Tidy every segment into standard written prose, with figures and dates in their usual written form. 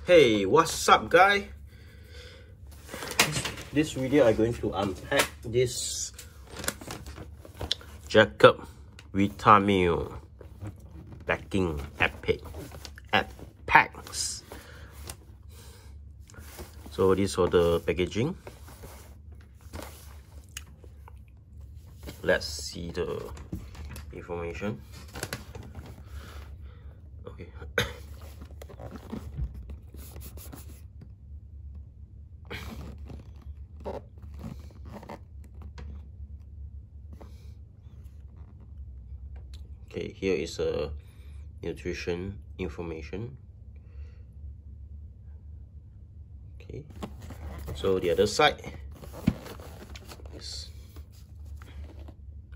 Hey, what's up, guys? This video I'm going to unpack this Jacob Weetameal Biscuit Packs. So this for the packaging. Let's see the information. Okay. Okay, here is a nutrition information. Okay, so the other side is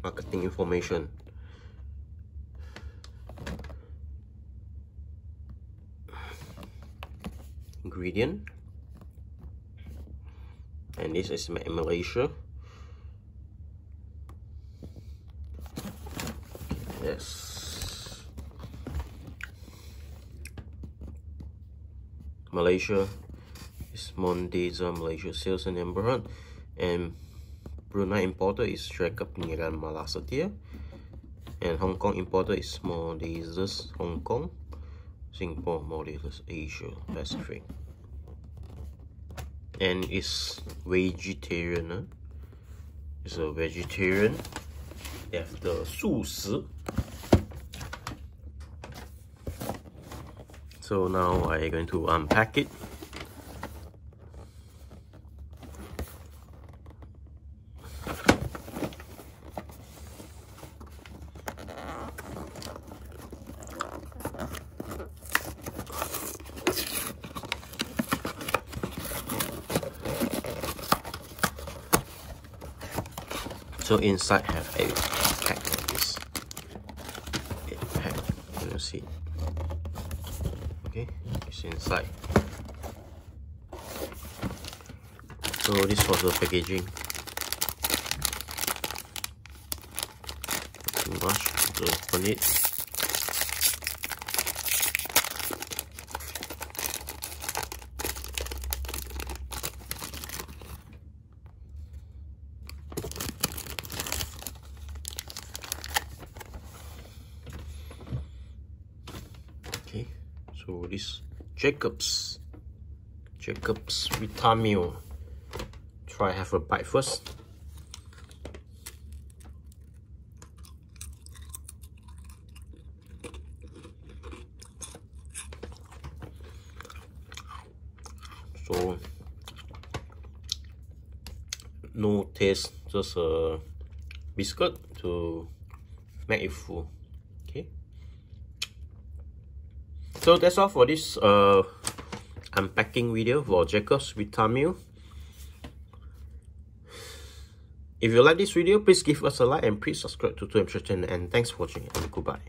marketing information. Ingredient, and this is made in Malaysia. Yes, Malaysia is Mondeza Malaysia sales and number, and Brunei importer is Jacob Niran Malasetia, and Hong Kong importer is Mondezas Hong Kong, Singapore Mondezas Asia Pacific, and it's vegetarian. It's a vegetarian. They have the 素食. So now I'm going to unpack it. So inside have a pack like this. A pack, you can see. Okay, it's inside. So this was the packaging. Brush to open it. Okay, so this Jacob's Weetameal. Try have a bite first. So no taste, just a biscuit to make it full. Okay. So that's all for this unpacking video for Jacob's Weetameal. If you like this video, please give us a like and please subscribe to 2M channel, and thanks for watching and goodbye.